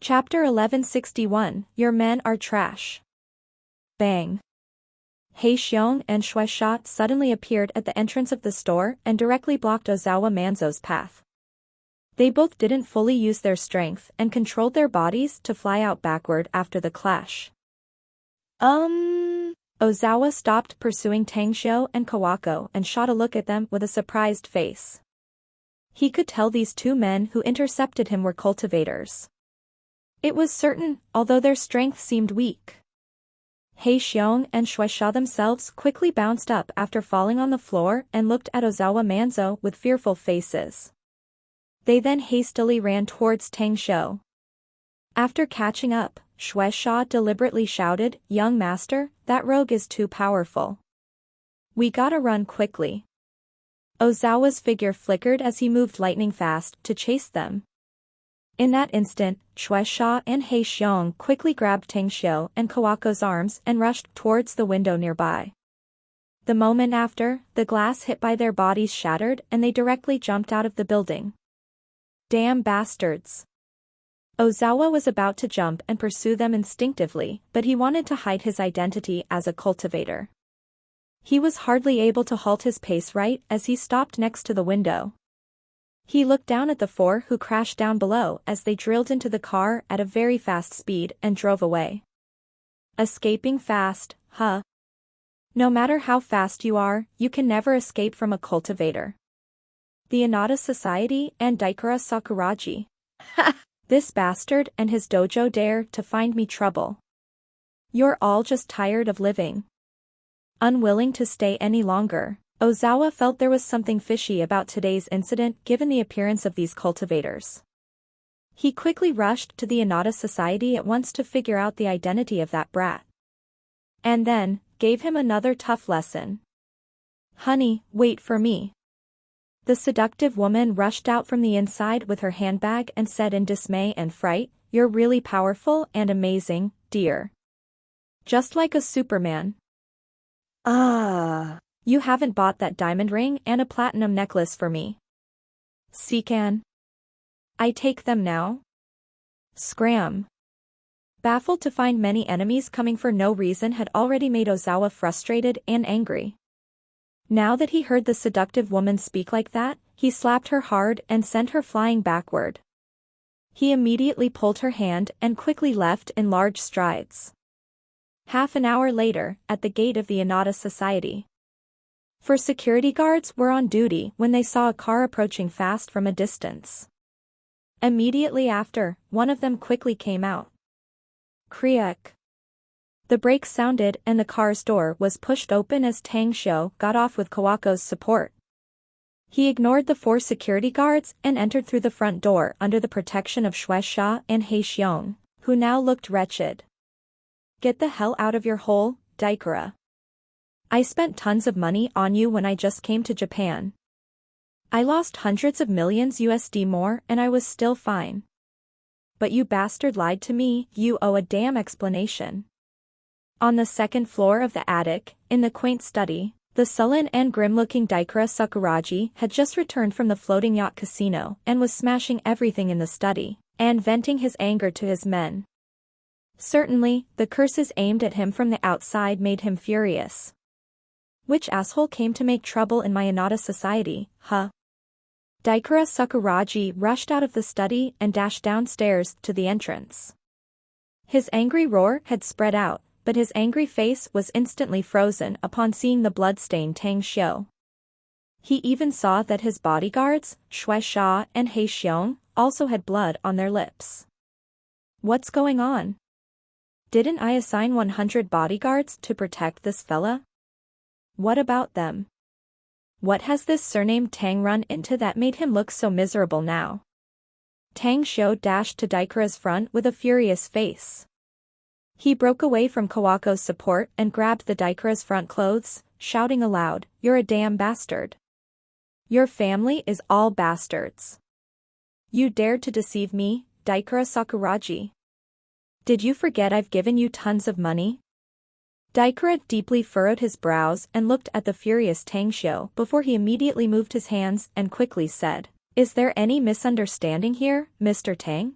Chapter 1161, Your Men Are Trash. Bang. He Xiong and Shui Sha suddenly appeared at the entrance of the store and directly blocked Ozawa Manzo's path. They both didn't fully use their strength and controlled their bodies to fly out backward after the clash. Ozawa stopped pursuing Tangxiu and Kawako and shot a look at them with a surprised face. He could tell these two men who intercepted him were cultivators. It was certain, although their strength seemed weak. He Xiong and Shui Sha themselves quickly bounced up after falling on the floor and looked at Ozawa Manzo with fearful faces. They then hastily ran towards Tangxiu. After catching up, Shui Sha deliberately shouted, "Young master, that rogue is too powerful. We gotta run quickly." Ozawa's figure flickered as he moved lightning fast to chase them. In that instant, Shui Sha and He Xiong quickly grabbed Tangxiu and Kawako's arms and rushed towards the window nearby. The moment after, the glass hit by their bodies shattered and they directly jumped out of the building. Damn bastards. Ozawa was about to jump and pursue them instinctively, but he wanted to hide his identity as a cultivator. He was hardly able to halt his pace right as he stopped next to the window. He looked down at the four who crashed down below as they drilled into the car at a very fast speed and drove away. Escaping fast, huh? No matter how fast you are, you can never escape from a cultivator. The Inada Society and Daikura Sakuraji. This bastard and his dojo dare to find me trouble. You're all just tired of living. Unwilling to stay any longer. Ozawa felt there was something fishy about today's incident given the appearance of these cultivators. He quickly rushed to the Inada Society at once to figure out the identity of that brat. And then, gave him another tough lesson. "Honey, wait for me." The seductive woman rushed out from the inside with her handbag and said in dismay and fright, "You're really powerful and amazing, dear. Just like a Superman." You haven't bought that diamond ring and a platinum necklace for me. Can I take them now? Scram. Baffled to find many enemies coming for no reason had already made Ozawa frustrated and angry. Now that he heard the seductive woman speak like that, he slapped her hard and sent her flying backward. He immediately pulled her hand and quickly left in large strides. Half an hour later, at the gate of the Inada Society. Four security guards were on duty when they saw a car approaching fast from a distance. Immediately after, one of them quickly came out. Kriek. The brakes sounded and the car's door was pushed open as Tangxiu got off with Kawako's support. He ignored the four security guards and entered through the front door under the protection of Shui Sha and He Xiong, who now looked wretched. "Get the hell out of your hole, Daikura. I spent tons of money on you when I just came to Japan. I lost hundreds of millions USD more and I was still fine. But you bastard lied to me, you owe a damn explanation." On the second floor of the attic, in the quaint study, the sullen and grim-looking Daikura Sakuraji had just returned from the floating yacht casino and was smashing everything in the study, and venting his anger to his men. Certainly, the curses aimed at him from the outside made him furious. Which asshole came to make trouble in my Inada Society, huh? Daikura Sakuraji rushed out of the study and dashed downstairs to the entrance. His angry roar had spread out, but his angry face was instantly frozen upon seeing the blood-stained Tangxiu. He even saw that his bodyguards, Shui Sha and He Xiong, also had blood on their lips. What's going on? Didn't I assign 100 bodyguards to protect this fella? What about them? What has this surname Tang run into that made him look so miserable now? Tangxiu dashed to Daikura's front with a furious face. He broke away from Kawako's support and grabbed the Daikura's front clothes, shouting aloud, "You're a damn bastard. Your family is all bastards. You dared to deceive me, Daikura Sakuraji. Did you forget I've given you tons of money?" Daikura deeply furrowed his brows and looked at the furious Tangxiu before he immediately moved his hands and quickly said, "Is there any misunderstanding here, Mr. Tang?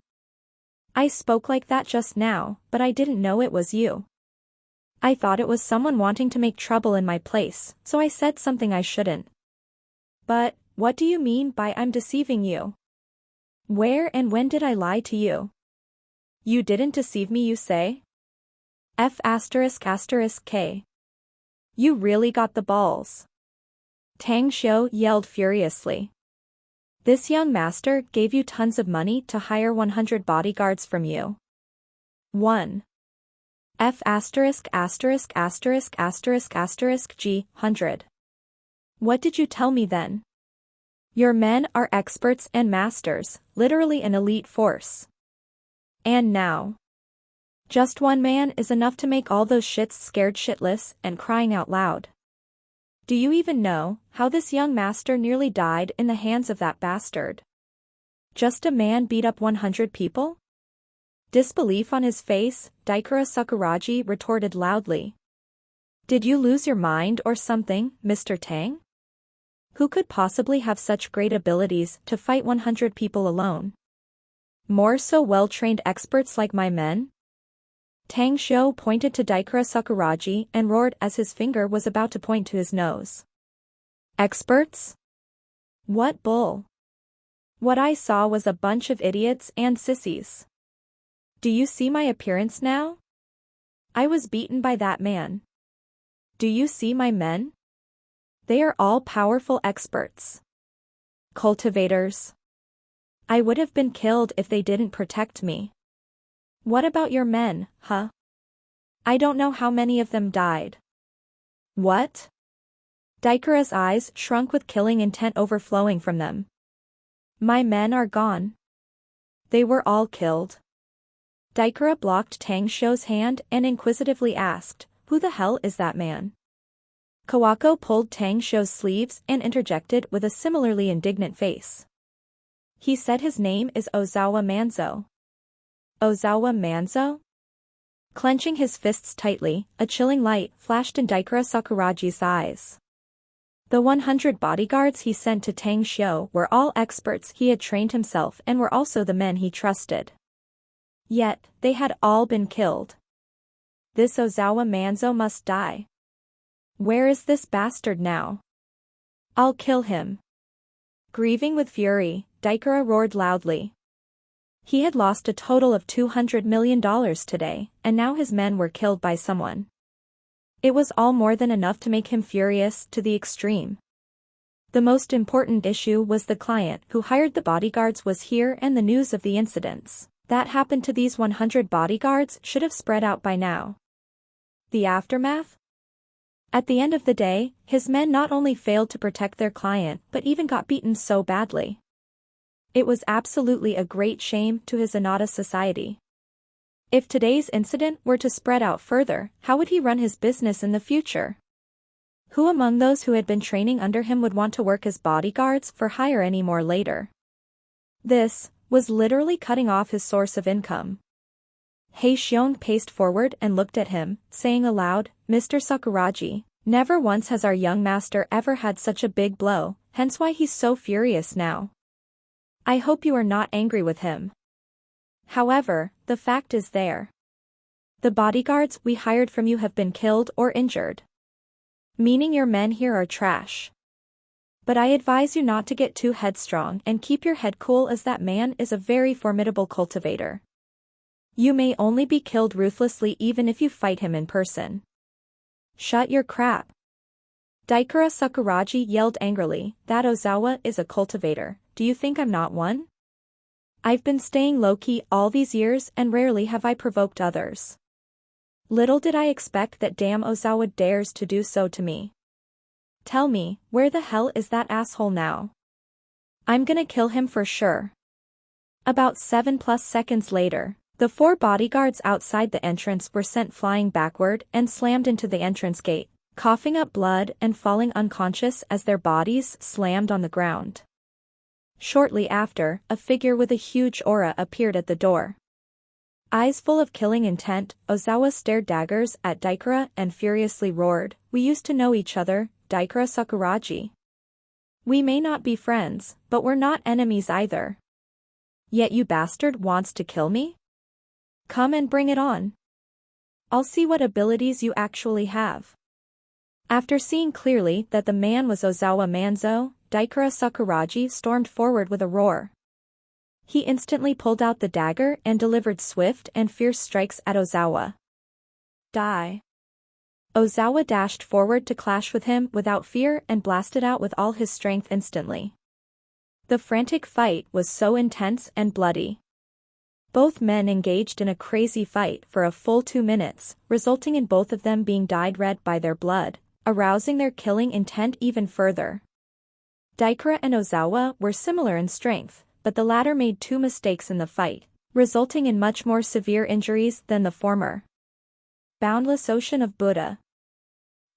I spoke like that just now, but I didn't know it was you. I thought it was someone wanting to make trouble in my place, so I said something I shouldn't. But, what do you mean by I'm deceiving you? Where and when did I lie to you? You didn't deceive me, you say? F***K. You really got the balls. Tang Xiu yelled furiously. This young master gave you tons of money to hire 100 bodyguards from you. 1. G100. What did you tell me then? Your men are experts and masters, literally an elite force. And now? Just one man is enough to make all those shits scared shitless and crying out loud. Do you even know how this young master nearly died in the hands of that bastard? Just a man beat up 100 people? Disbelief on his face, Daikura Sakuragi retorted loudly. Did you lose your mind or something, Mr. Tang? Who could possibly have such great abilities to fight 100 people alone? More so well-trained experts like my men? Tang Xiu pointed to Daikura Sakuragi and roared as his finger was about to point to his nose. Experts? What bull? What I saw was a bunch of idiots and sissies. Do you see my appearance now? I was beaten by that man. Do you see my men? They are all powerful experts. Cultivators. I would have been killed if they didn't protect me. What about your men, huh? I don't know how many of them died. What? Daikura's eyes shrunk with killing intent overflowing from them. My men are gone. They were all killed. Daikura blocked Tang Xiu's hand and inquisitively asked, who the hell is that man? Kawako pulled Tang Xiu's sleeves and interjected with a similarly indignant face. He said his name is Ozawa Manzo. Ozawa Manzo? Clenching his fists tightly, a chilling light flashed in Daikura Sakuragi's eyes. The 100 bodyguards he sent to Tang Xiu were all experts he had trained himself and were also the men he trusted. Yet, they had all been killed. This Ozawa Manzo must die. Where is this bastard now? I'll kill him. Grieving with fury, Daikura roared loudly. He had lost a total of $200 million today, and now his men were killed by someone. It was all more than enough to make him furious to the extreme. The most important issue was the client who hired the bodyguards was here, and the news of the incidents that happened to these 100 bodyguards should have spread out by now. The aftermath? At the end of the day, his men not only failed to protect their client but even got beaten so badly. It was absolutely a great shame to his Anata society. If today's incident were to spread out further, how would he run his business in the future? Who among those who had been training under him would want to work as bodyguards for hire anymore later? This was literally cutting off his source of income. Hei Xiong paced forward and looked at him, saying aloud, Mr. Sakuragi, never once has our young master ever had such a big blow, hence why he's so furious now. I hope you are not angry with him. However, the fact is there. The bodyguards we hired from you have been killed or injured. Meaning your men here are trash. But I advise you not to get too headstrong and keep your head cool, as that man is a very formidable cultivator. You may only be killed ruthlessly even if you fight him in person. Shut your crap. Daikura Sakuragi yelled angrily, that Ozawa is a cultivator, do you think I'm not one? I've been staying low-key all these years and rarely have I provoked others. Little did I expect that damn Ozawa dares to do so to me. Tell me, where the hell is that asshole now? I'm gonna kill him for sure. About 7+ seconds later, the 4 bodyguards outside the entrance were sent flying backward and slammed into the entrance gate, coughing up blood and falling unconscious as their bodies slammed on the ground. Shortly after, a figure with a huge aura appeared at the door. Eyes full of killing intent, Ozawa stared daggers at Daikura and furiously roared, we used to know each other, Daikura Sakuragi. We may not be friends, but we're not enemies either. Yet you bastard wants to kill me? Come and bring it on. I'll see what abilities you actually have. After seeing clearly that the man was Ozawa Manzo, Daikura Sakuragi stormed forward with a roar. He instantly pulled out the dagger and delivered swift and fierce strikes at Ozawa. Die. Ozawa dashed forward to clash with him without fear and blasted out with all his strength instantly. The frantic fight was so intense and bloody. Both men engaged in a crazy fight for a full 2 minutes, resulting in both of them being dyed red by their blood, arousing their killing intent even further. Daikura and Ozawa were similar in strength, but the latter made 2 mistakes in the fight, resulting in much more severe injuries than the former. Boundless Ocean of Buddha.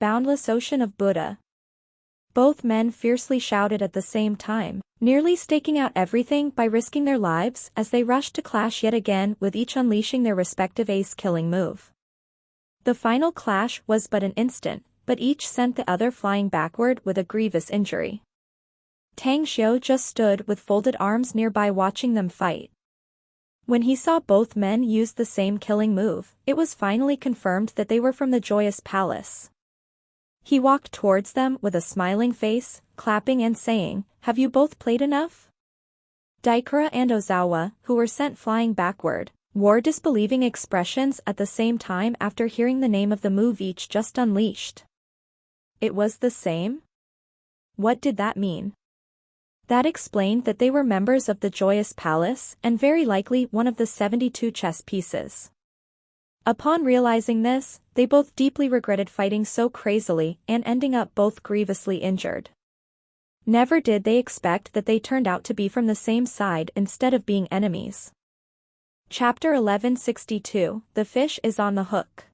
Boundless Ocean of Buddha. Both men fiercely shouted at the same time, nearly staking out everything by risking their lives as they rushed to clash yet again, with each unleashing their respective ace-killing move. The final clash was but an instant, but each sent the other flying backward with a grievous injury. Tang Xiu just stood with folded arms nearby watching them fight. When he saw both men use the same killing move, it was finally confirmed that they were from the Joyous Palace. He walked towards them with a smiling face, clapping and saying, "Have you both played enough?" Daikura and Ozawa, who were sent flying backward, wore disbelieving expressions at the same time after hearing the name of the move each just unleashed. It was the same? What did that mean? That explained that they were members of the Joyous Palace and very likely one of the 72 chess pieces. Upon realizing this, they both deeply regretted fighting so crazily and ending up both grievously injured. Never did they expect that they turned out to be from the same side instead of being enemies. Chapter 1162, The Fish is on the Hook.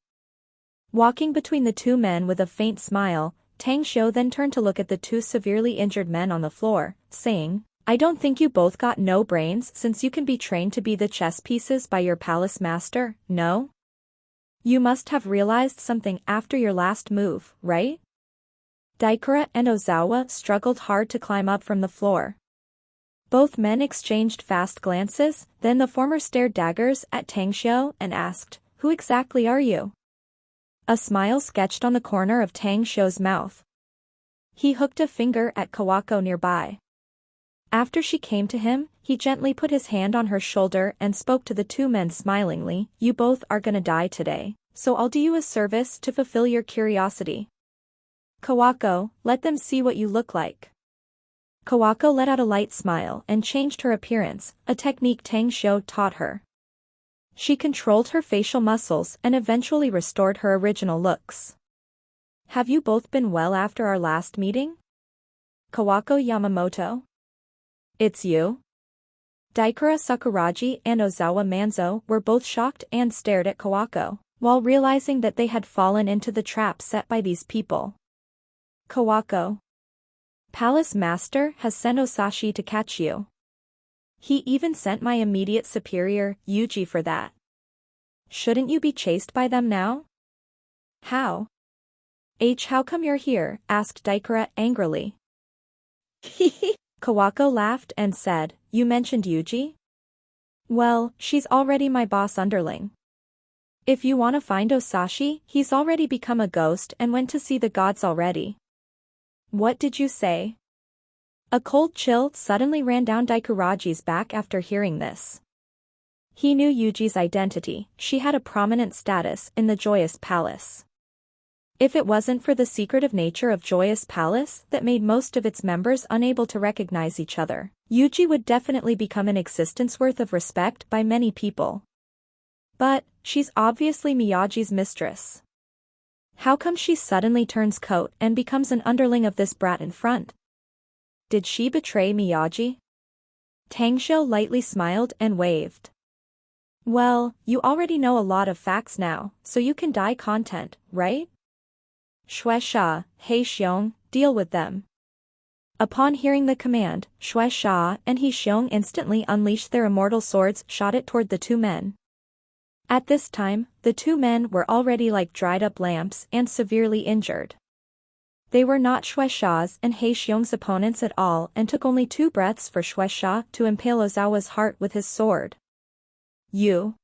Walking between the 2 men with a faint smile, Tang Xiu then turned to look at the 2 severely injured men on the floor, saying, "I don't think you both got no brains since you can be trained to be the chess pieces by your palace master, no? You must have realized something after your last move, right?" Daikura and Ozawa struggled hard to climb up from the floor. Both men exchanged fast glances, then the former stared daggers at Tang Xiu and asked, "Who exactly are you?" A smile sketched on the corner of Tang Xiu's mouth. He hooked a finger at Kawako nearby. After she came to him, he gently put his hand on her shoulder and spoke to the 2 men smilingly, "You both are gonna die today, so I'll do you a service to fulfill your curiosity. Kawako, let them see what you look like." Kawako let out a light smile and changed her appearance, a technique Tang Xiu taught her. She controlled her facial muscles and eventually restored her original looks. "Have you both been well after our last meeting?" Kawako Yamamoto. "It's you?" Daikura Sakuragi and Ozawa Manzo were both shocked and stared at Kawako, while realizing that they had fallen into the trap set by these people. Kawako. "Palace Master has sent Osashi to catch you. He even sent my immediate superior, Yuji, for that. Shouldn't you be chased by them now?" "How? How come you're here?" asked Daikura angrily. Kawako laughed and said, "You mentioned Yuji? Well, she's already my boss underling. If you want to find Osashi, he's already become a ghost and went to see the gods already." "What did you say?" A cold chill suddenly ran down Daikuraji's back after hearing this. He knew Yuji's identity. She had a prominent status in the Joyous Palace. If it wasn't for the secretive nature of Joyous Palace that made most of its members unable to recognize each other, Yuji would definitely become an existence worth of respect by many people. But, she's obviously Miyagi's mistress. How come she suddenly turns coat and becomes an underling of this brat in front? Did she betray Miyagi? Tang Xiu lightly smiled and waved. "Well, you already know a lot of facts now, so you can die content, right? Shueisha, He Xiong, deal with them." Upon hearing the command, Shueisha and He Xiong instantly unleashed their immortal swords, shot it toward the 2 men. At this time, the 2 men were already like dried-up lamps and severely injured. They were not Shueisha's and He Xiong's opponents at all and took only 2 breaths for Shueisha to impale Ozawa's heart with his sword. "You."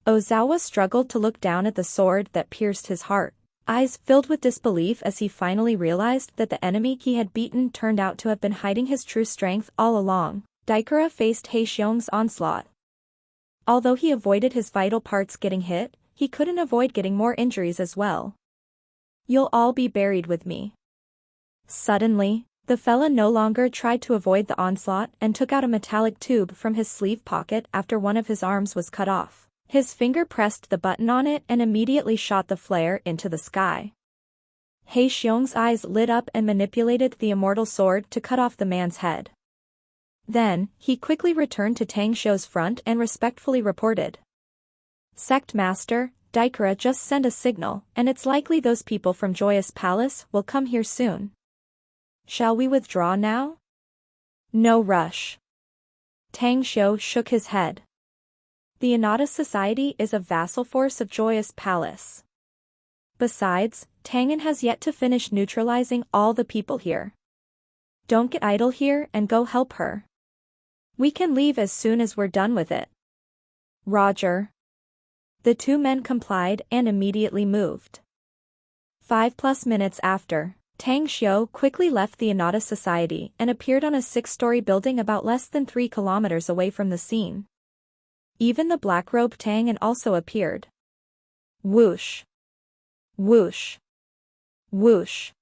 Ozawa struggled to look down at the sword that pierced his heart, eyes filled with disbelief as he finally realized that the enemy he had beaten turned out to have been hiding his true strength all along. Daikura faced Heixiong's onslaught. Although he avoided his vital parts getting hit, he couldn't avoid getting more injuries as well. "You'll all be buried with me." Suddenly, the fella no longer tried to avoid the onslaught and took out a metallic tube from his sleeve pocket after one of his arms was cut off. His finger pressed the button on it and immediately shot the flare into the sky. Heixiong's eyes lit up and manipulated the immortal sword to cut off the man's head. Then, he quickly returned to Tang Shou's front and respectfully reported. "Sect Master, Daikura just sent a signal, and it's likely those people from Joyous Palace will come here soon. Shall we withdraw now?" "No rush." Tang Shou shook his head. "The Inada Society is a vassal force of Joyous Palace. Besides, Tangan has yet to finish neutralizing all the people here. Don't get idle here and go help her. We can leave as soon as we're done with it." "Roger." The two men complied and immediately moved. 5+ minutes after, Tang Xiu quickly left the Inada Society and appeared on a 6-story building about less than 3 kilometers away from the scene. Even the black-robed Tangan also appeared. Whoosh. Whoosh. Whoosh.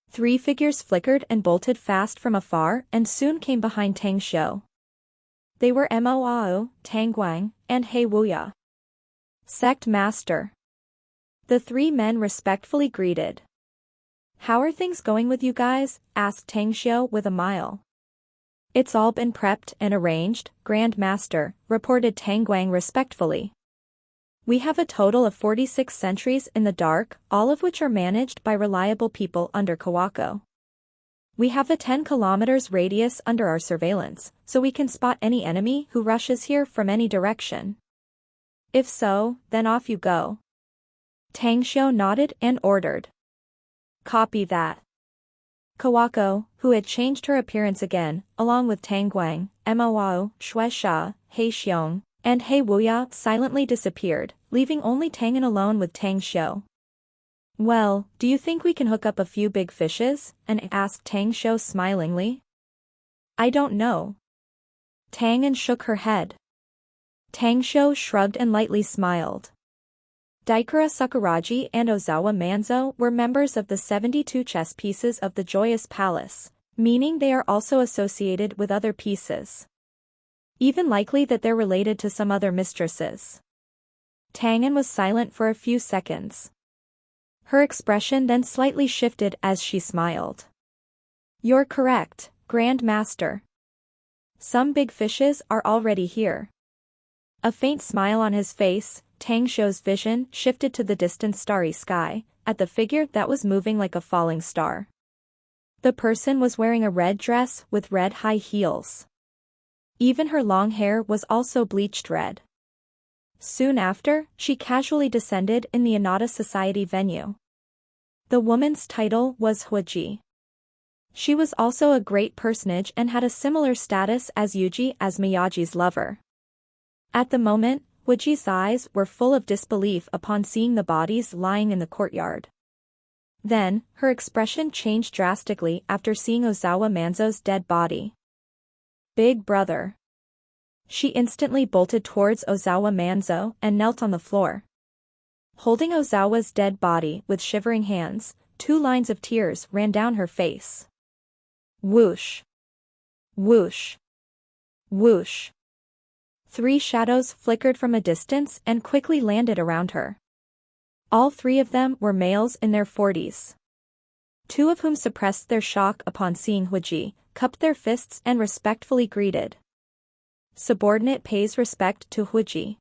3 figures flickered and bolted fast from afar and soon came behind Tang Xiu. They were Mo Ao, Tang Guang, and He Wuya. "Sect Master." The 3 men respectfully greeted. "How are things going with you guys?" asked Tang Xiu with a smile. "It's all been prepped and arranged, Grand Master," reported Tang Guang respectfully. "We have a total of 46 sentries in the dark, all of which are managed by reliable people under Kawako. We have a 10 kilometers radius under our surveillance, so we can spot any enemy who rushes here from any direction. If so, then off you go." Tang Xiu nodded and ordered. "Copy that." Kawako, who had changed her appearance again, along with Tang Guang, Mo, Shueisha, Heixiong, and He Wuya silently disappeared, leaving only Tangan alone with Tang Xiu. "Well, do you think we can hook up a few big fishes?" asked Tang Xiu smilingly. "I don't know." Tangan shook her head. Tang Xiu shrugged and lightly smiled. Daikura Sakuraji and Ozawa Manzo were members of the 72 chess pieces of the Joyous Palace, meaning they are also associated with other pieces. Even likely that they're related to some other mistresses. Tangan was silent for a few seconds. Her expression then slightly shifted as she smiled. "You're correct, Grand Master. Some big fishes are already here." A faint smile on his face, Tang Xiu's vision shifted to the distant starry sky, at the figure that was moving like a falling star. The person was wearing a red dress with red high heels. Even her long hair was also bleached red. Soon after, she casually descended in the Inada Society venue. The woman's title was Huiji. She was also a great personage and had a similar status as Yuji as Miyagi's lover. At the moment, Huiji's eyes were full of disbelief upon seeing the bodies lying in the courtyard. Then, her expression changed drastically after seeing Ozawa Manzo's dead body. "Big brother." She instantly bolted towards Ozawa Manzo and knelt on the floor. Holding Ozawa's dead body with shivering hands, 2 lines of tears ran down her face. Whoosh. Whoosh. Whoosh. 3 shadows flickered from a distance and quickly landed around her. All 3 of them were males in their 40s. 2 of whom suppressed their shock upon seeing Huiji, cupped their fists and respectfully greeted. Subordinate pays respect to Huiji.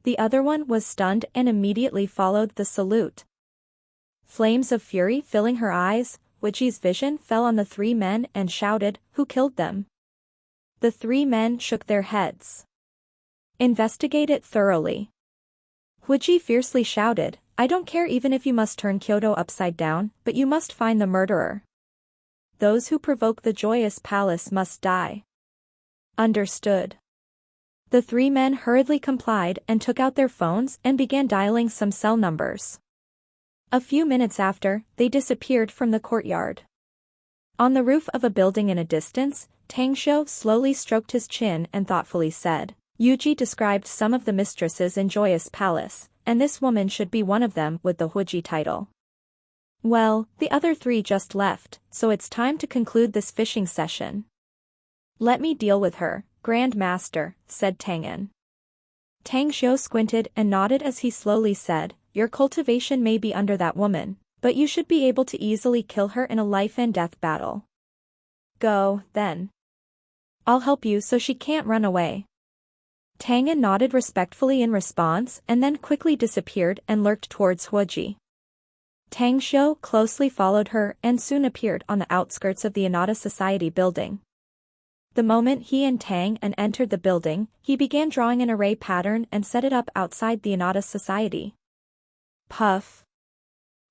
The other one was stunned and immediately followed the salute. Flames of fury filling her eyes, Huiji's vision fell on the 3 men and shouted, "Who killed them?" The 3 men shook their heads. "Investigate it thoroughly." Huiji fiercely shouted, "I don't care even if you must turn Kyoto upside down, but you must find the murderer. Those who provoke the Joyous Palace must die." "Understood." The three men hurriedly complied and took out their phones and began dialing some cell numbers. A few minutes after, they disappeared from the courtyard. On the roof of a building in a distance, Tang Xiu slowly stroked his chin and thoughtfully said, Yuji described some of the mistresses in Joyous Palace, and this woman should be one of them with the Huiji title. Well, the other three just left, so it's time to conclude this fishing session. Let me deal with her, Grand Master, said Tang'an. Tang Xiu squinted and nodded as he slowly said, your cultivation may be under that woman, but you should be able to easily kill her in a life-and-death battle. Go, then. I'll help you so she can't run away. Tang'an nodded respectfully in response and then quickly disappeared and lurked towards Huiji. Tang Xiu closely followed her and soon appeared on the outskirts of the Inada Society building. The moment he and Tang'an entered the building, he began drawing an array pattern and set it up outside the Inada Society. Puff.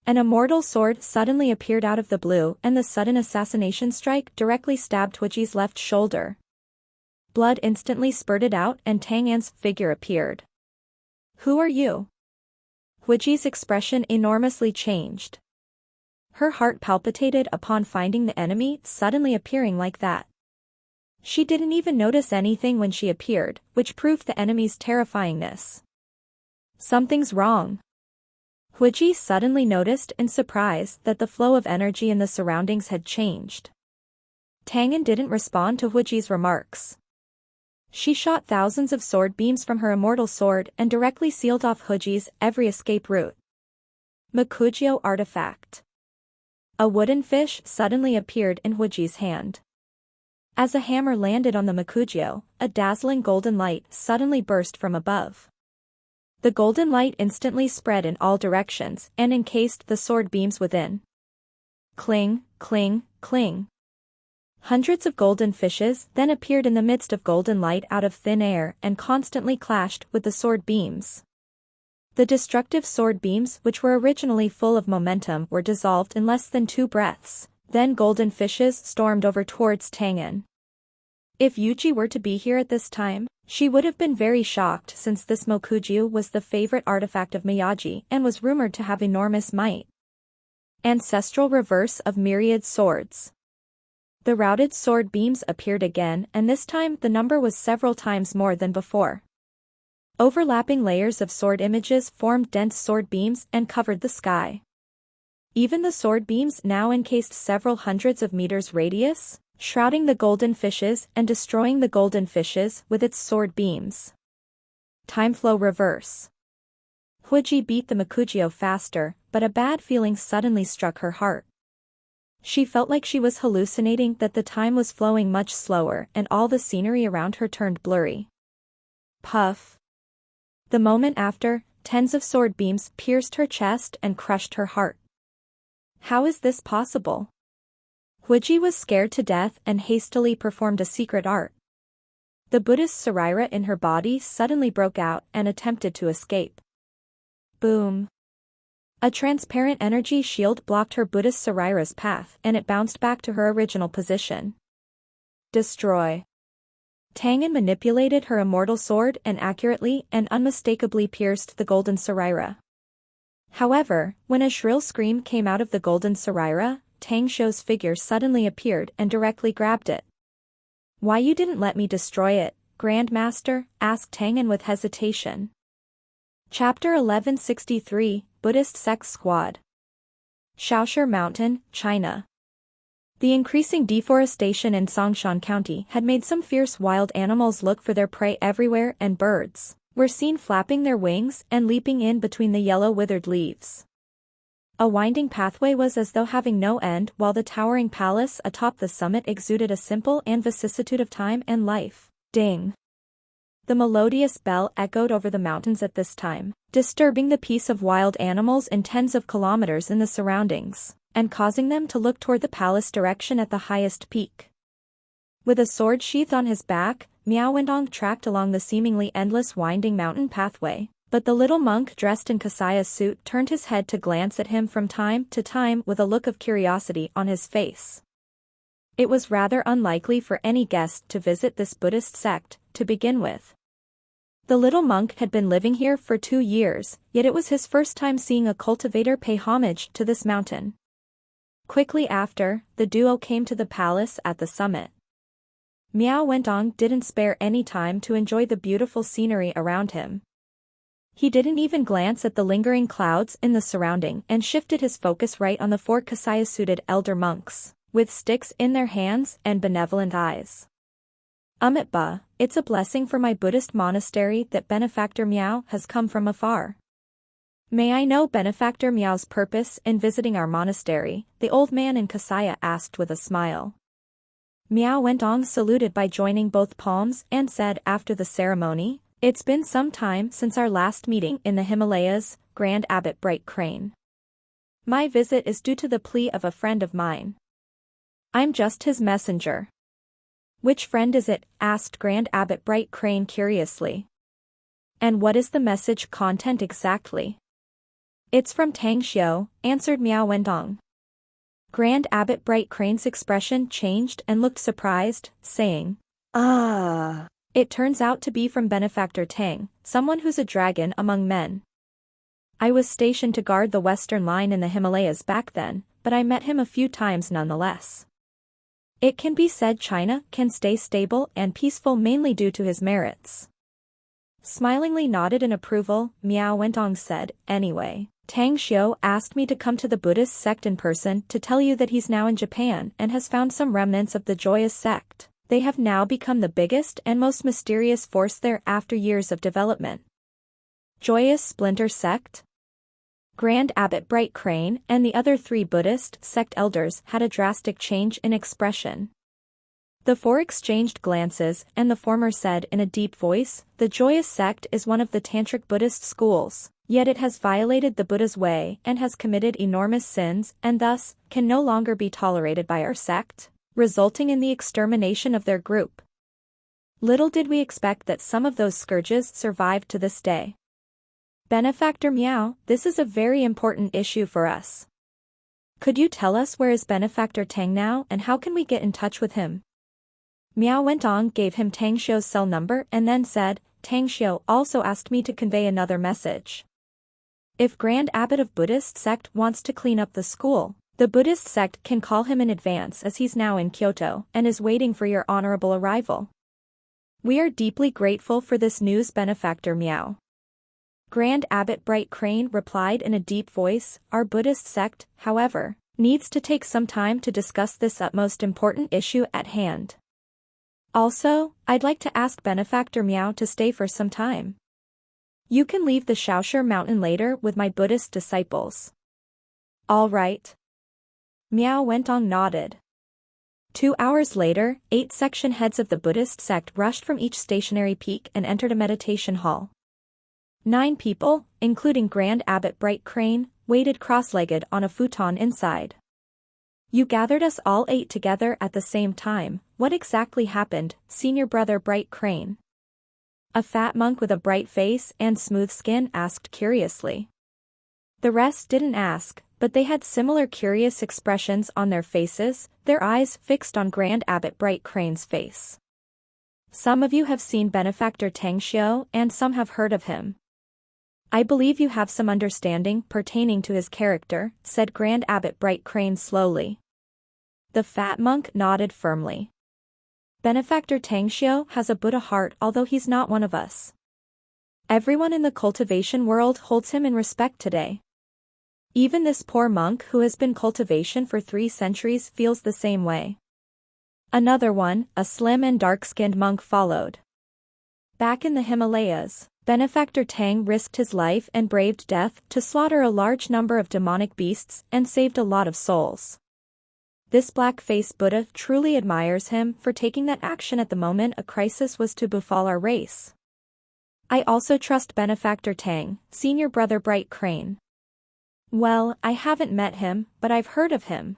An immortal sword suddenly appeared out of the blue and the sudden assassination strike directly stabbed Huiji's left shoulder. Blood instantly spurted out and Tang'an's figure appeared. Who are you? Huiji's expression enormously changed. Her heart palpitated upon finding the enemy suddenly appearing like that. She didn't even notice anything when she appeared, which proved the enemy's terrifyingness. Something's wrong. Huiji suddenly noticed in surprise that the flow of energy in the surroundings had changed. Tang'an didn't respond to Huiji's remarks. She shot thousands of sword beams from her immortal sword and directly sealed off Huiji's every escape route. Makujio artifact. A wooden fish suddenly appeared in Huiji's hand. As a hammer landed on the Makujio, a dazzling golden light suddenly burst from above. The golden light instantly spread in all directions and encased the sword beams within. Cling, cling, cling. Hundreds of golden fishes then appeared in the midst of golden light out of thin air and constantly clashed with the sword beams. The destructive sword beams, which were originally full of momentum, were dissolved in less than 2 breaths. Then golden fishes stormed over towards Tang'an. If Yuji were to be here at this time, she would have been very shocked since this Mokujyu was the favorite artifact of Miyagi and was rumored to have enormous might. Ancestral reverse of myriad swords. The routed sword beams appeared again and this time the number was several times more than before. Overlapping layers of sword images formed dense sword beams and covered the sky. Even the sword beams now encased several hundreds of meters radius, shrouding the golden fishes and destroying the golden fishes with its sword beams. Time flow reverse. Huiji beat the Makujio faster, but a bad feeling suddenly struck her heart. She felt like she was hallucinating, that the time was flowing much slower and all the scenery around her turned blurry. Puff. The moment after, tens of sword beams pierced her chest and crushed her heart. How is this possible? Huiji was scared to death and hastily performed a secret art. The Buddhist Saraira in her body suddenly broke out and attempted to escape. Boom. A transparent energy shield blocked her Buddhist Saraira's path and it bounced back to her original position. Destroy. Tang'an manipulated her immortal sword and accurately and unmistakably pierced the golden Saraira. However, when a shrill scream came out of the golden Saraira, Tang Xiu's figure suddenly appeared and directly grabbed it. Why you didn't let me destroy it, Grand Master? Asked Tang'an with hesitation. Chapter 1163, Buddhist Sect Squad. Shaoshi Mountain, China. The increasing deforestation in Songshan County had made some fierce wild animals look for their prey everywhere, and birds were seen flapping their wings and leaping in between the yellow withered leaves. A winding pathway was as though having no end, while the towering palace atop the summit exuded a simple and vicissitude of time and life. Ding! The melodious bell echoed over the mountains at this time, disturbing the peace of wild animals in tens of kilometers in the surroundings, and causing them to look toward the palace direction at the highest peak. With a sword sheathed on his back, Miao Wendong tracked along the seemingly endless winding mountain pathway. But the little monk dressed in Kasaya's suit turned his head to glance at him from time to time with a look of curiosity on his face. It was rather unlikely for any guest to visit this Buddhist sect, to begin with. The little monk had been living here for 2 years, yet it was his first time seeing a cultivator pay homage to this mountain. Quickly after, the duo came to the palace at the summit. Miao Wentong didn't spare any time to enjoy the beautiful scenery around him. He didn't even glance at the lingering clouds in the surrounding and shifted his focus right on the 4 kasaya-suited elder monks, with sticks in their hands and benevolent eyes. Ba, it's a blessing for my Buddhist monastery that Benefactor Miao has come from afar. May I know Benefactor Miao's purpose in visiting our monastery? The old man in Kasaya asked with a smile. Miao Wentong saluted by joining both palms and said after the ceremony, "It's been some time since our last meeting in the Himalayas, Grand Abbot Bright Crane. My visit is due to the plea of a friend of mine. I'm just his messenger." "Which friend is it?" asked Grand Abbot Bright Crane curiously. "And what is the message content exactly?" "It's from Tang Xiu," answered Miao Wentong. Grand Abbot Bright Crane's expression changed and looked surprised, saying, "Ah." "It turns out to be from Benefactor Tang, someone who's a dragon among men. I was stationed to guard the western line in the Himalayas back then, but I met him a few times nonetheless. It can be said China can stay stable and peaceful mainly due to his merits." Smilingly nodded in approval, Miao Wentong said, "Anyway, Tang Xiu asked me to come to the Buddhist sect in person to tell you that he's now in Japan and has found some remnants of the Joyous sect. They have now become the biggest and most mysterious force there after years of development." Joyous Splinter Sect? Grand Abbot Bright Crane and the other 3 Buddhist sect elders had a drastic change in expression. The 4 exchanged glances and the former said in a deep voice, "The Joyous sect is one of the Tantric Buddhist schools, yet it has violated the Buddha's way and has committed enormous sins and thus can no longer be tolerated by our sect, resulting in the extermination of their group. Little did we expect that some of those scourges survived to this day. Benefactor Miao, this is a very important issue for us. Could you tell us where is Benefactor Tang now and how can we get in touch with him?" Miao Wentong gave him Tang Xiu's cell number and then said, "Tang Xiu also asked me to convey another message. If Grand Abbot of Buddhist sect wants to clean up the school, the Buddhist sect can call him in advance as he's now in Kyoto and is waiting for your honorable arrival. We are deeply grateful for this news, Benefactor Miao." Grand Abbot Bright Crane replied in a deep voice, "Our Buddhist sect, however, needs to take some time to discuss this utmost important issue at hand. Also, I'd like to ask Benefactor Miao to stay for some time. You can leave the Shaoshi Mountain later with my Buddhist disciples." "All right." Miao Wentong nodded. 2 hours later, 8 section heads of the Buddhist sect rushed from each stationary peak and entered a meditation hall. 9 people, including Grand Abbot Bright Crane, waited cross-legged on a futon inside. "You gathered us all 8 together at the same time. What exactly happened, Senior Brother Bright Crane?" A fat monk with a bright face and smooth skin asked curiously. The rest didn't ask, but they had similar curious expressions on their faces, their eyes fixed on Grand Abbot Bright Crane's face. "Some of you have seen Benefactor Tang Xiu and some have heard of him. I believe you have some understanding pertaining to his character," said Grand Abbot Bright Crane slowly. The fat monk nodded firmly. "Benefactor Tang Xiu has a Buddha heart although he's not one of us. Everyone in the cultivation world holds him in respect today. Even this poor monk who has been cultivation for 3 centuries feels the same way." Another one, a slim and dark-skinned monk followed. "Back in the Himalayas, Benefactor Tang risked his life and braved death to slaughter a large number of demonic beasts and saved a lot of souls. This black-faced Buddha truly admires him for taking that action at the moment a crisis was to befall our race. I also trust Benefactor Tang, Senior Brother Bright Crane. Well, I haven't met him, but I've heard of him.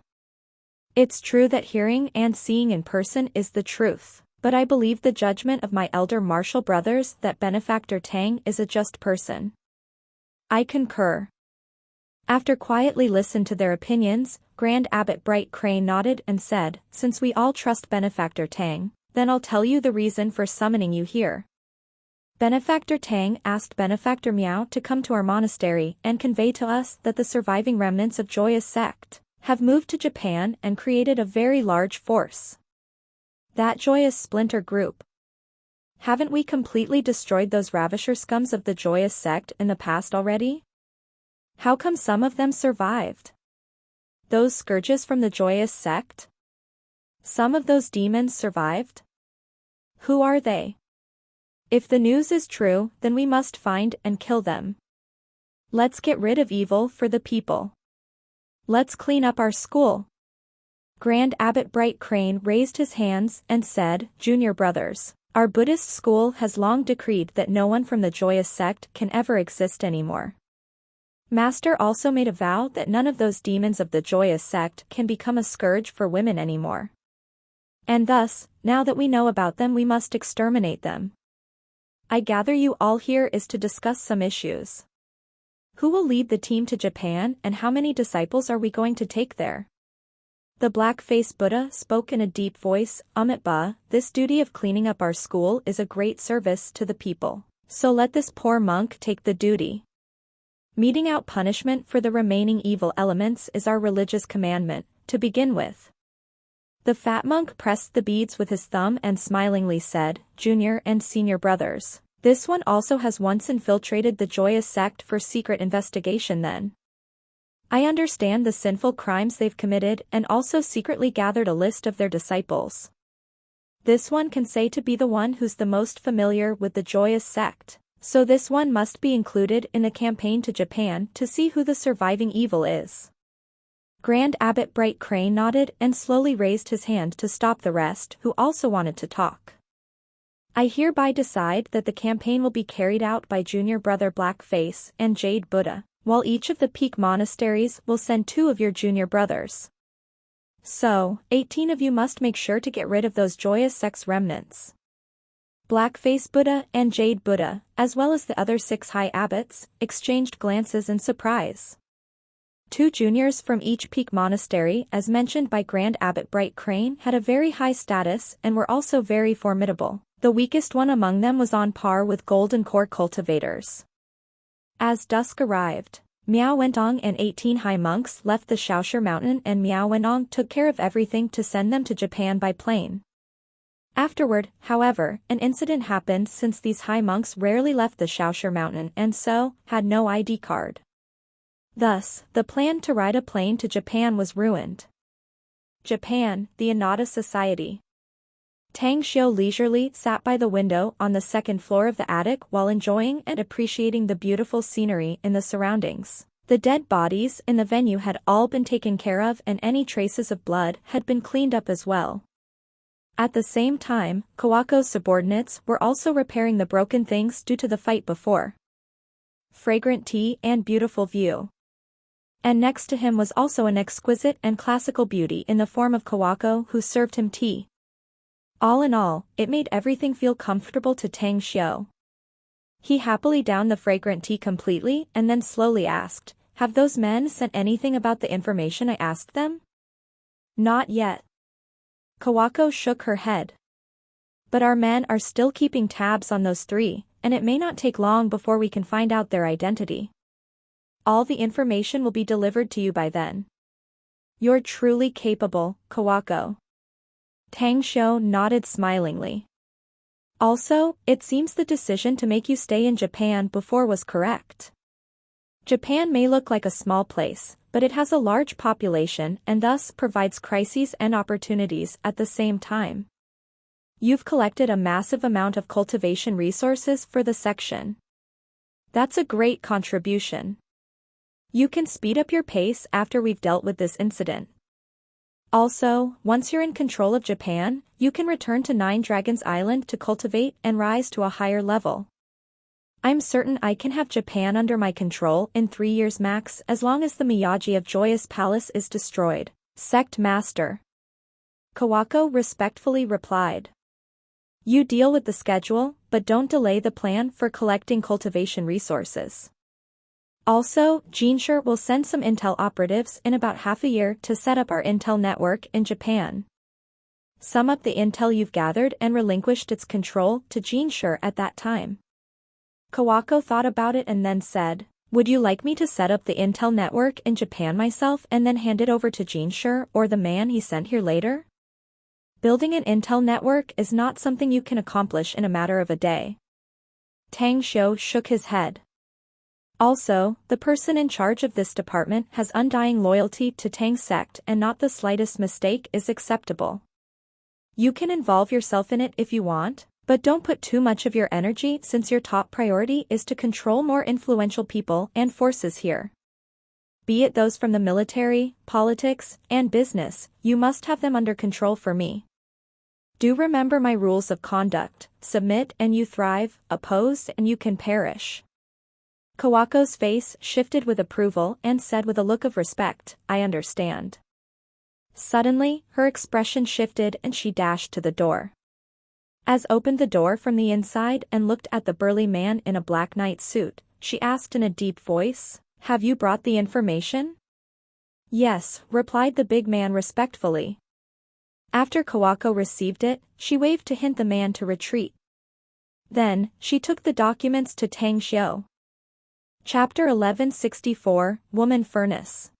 It's true that hearing and seeing in person is the truth. But I believe the judgment of my elder martial brothers that Benefactor Tang is a just person." "I concur." After quietly listened to their opinions, Grand Abbot Bright Crane nodded and said, "Since we all trust Benefactor Tang, then I'll tell you the reason for summoning you here. Benefactor Tang asked Benefactor Miao to come to our monastery and convey to us that the surviving remnants of Joyous Sect have moved to Japan and created a very large force. That Joyous Splinter Group. Haven't we completely destroyed those ravisher scums of the Joyous Sect in the past already? How come some of them survived? Those scourges from the Joyous Sect? Some of those demons survived? Who are they? If the news is true, then we must find and kill them. Let's get rid of evil for the people. Let's clean up our school. Grand Abbot Bright Crane raised his hands and said, Junior brothers, our Buddhist school has long decreed that no one from the Joyous Sect can ever exist anymore. Master also made a vow that none of those demons of the Joyous Sect can become a scourge for women anymore. And thus, now that we know about them, we must exterminate them. I gather you all here is to discuss some issues. Who will lead the team to Japan and how many disciples are we going to take there? The black-faced Buddha spoke in a deep voice, Ba, this duty of cleaning up our school is a great service to the people, so let this poor monk take the duty. Meting out punishment for the remaining evil elements is our religious commandment, to begin with. The fat monk pressed the beads with his thumb and smilingly said, Junior and Senior brothers, this one also has once infiltrated the Joyous Sect for secret investigation then. I understand the sinful crimes they've committed and also secretly gathered a list of their disciples. This one can say to be the one who's the most familiar with the Joyous Sect, so this one must be included in the campaign to Japan to see who the surviving evil is. Grand Abbot Bright Crane nodded and slowly raised his hand to stop the rest who also wanted to talk. I hereby decide that the campaign will be carried out by Junior Brother Blackface and Jade Buddha, while each of the peak monasteries will send 2 of your junior brothers. So, 18 of you must make sure to get rid of those Joyous Sect's remnants. Blackface Buddha and Jade Buddha, as well as the other 6 high abbots, exchanged glances in surprise. 2 juniors from each peak monastery, as mentioned by Grand Abbot Bright Crane, had a very high status and were also very formidable. The weakest one among them was on par with Golden Core cultivators. As dusk arrived, Miao Wentong and 18 high monks left the Shaoshi Mountain and Miao Wentong took care of everything to send them to Japan by plane. Afterward, however, an incident happened since these high monks rarely left the Shaoshi Mountain and so, had no ID card. Thus, the plan to ride a plane to Japan was ruined. Japan, the Inada Society. Tang Xiu leisurely sat by the window on the 2nd floor of the attic while enjoying and appreciating the beautiful scenery in the surroundings. The dead bodies in the venue had all been taken care of and any traces of blood had been cleaned up as well. At the same time, Kawako's subordinates were also repairing the broken things due to the fight before. Fragrant tea and beautiful view. And next to him was also an exquisite and classical beauty in the form of Kawako who served him tea. All in all, it made everything feel comfortable to Tang Xiu. He happily downed the fragrant tea completely and then slowly asked, have those men sent anything about the information I asked them? Not yet. Kawako shook her head. But our men are still keeping tabs on those 3, and it may not take long before we can find out their identity. All the information will be delivered to you by then. You're truly capable, Kawako. Tang Xiu nodded smilingly. Also, it seems the decision to make you stay in Japan before was correct. Japan may look like a small place, but it has a large population and thus provides crises and opportunities at the same time. You've collected a massive amount of cultivation resources for the section. That's a great contribution. You can speed up your pace after we've dealt with this incident. Also, once you're in control of Japan, you can return to 9 Dragons Island to cultivate and rise to a higher level. I'm certain I can have Japan under my control in 3 years max as long as the Miyagi of Joyous Palace is destroyed. Sect Master. Kawako respectfully replied. You deal with the schedule, but don't delay the plan for collecting cultivation resources. Also, Jinshur will send some intel operatives in about half a year to set up our intel network in Japan. Sum up the intel you've gathered and relinquished its control to Jinshur at that time. Kawako thought about it and then said, "Would you like me to set up the intel network in Japan myself and then hand it over to Jing or the man he sent here later? Building an intel network is not something you can accomplish in a matter of a day." Tang Xiu shook his head. Also, the person in charge of this department has undying loyalty to Tang's sect and not the slightest mistake is acceptable. You can involve yourself in it if you want, but don't put too much of your energy since your top priority is to control more influential people and forces here. Be it those from the military, politics, and business, you must have them under control for me. Do remember my rules of conduct: submit and you thrive, oppose and you can perish. Kawako's face shifted with approval and said with a look of respect, "I understand." Suddenly, her expression shifted and she dashed to the door. As opened the door from the inside and looked at the burly man in a black night suit, she asked in a deep voice, "Have you brought the information?" "Yes," replied the big man respectfully. After Kawako received it, she waved to hint the man to retreat. Then, she took the documents to Tang Xiu. Chapter 1164, Woman Furnace.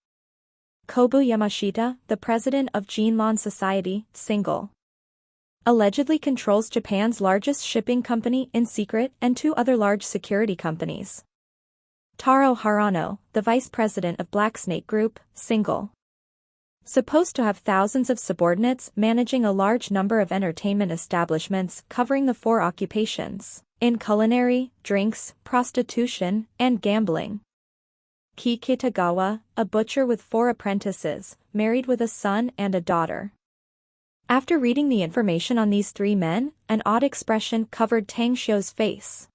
Kobu Yamashita, the president of Jinlan Society, single. Allegedly controls Japan's largest shipping company in secret and two other large security companies. Taro Harano, the vice president of Black Snake Group, single. Supposed to have thousands of subordinates managing a large number of entertainment establishments covering the four occupations, in culinary, drinks, prostitution, and gambling. Ki Kitagawa, a butcher with 4 apprentices, married with a son and a daughter. After reading the information on these 3 men, an odd expression covered Tang Xiu's face.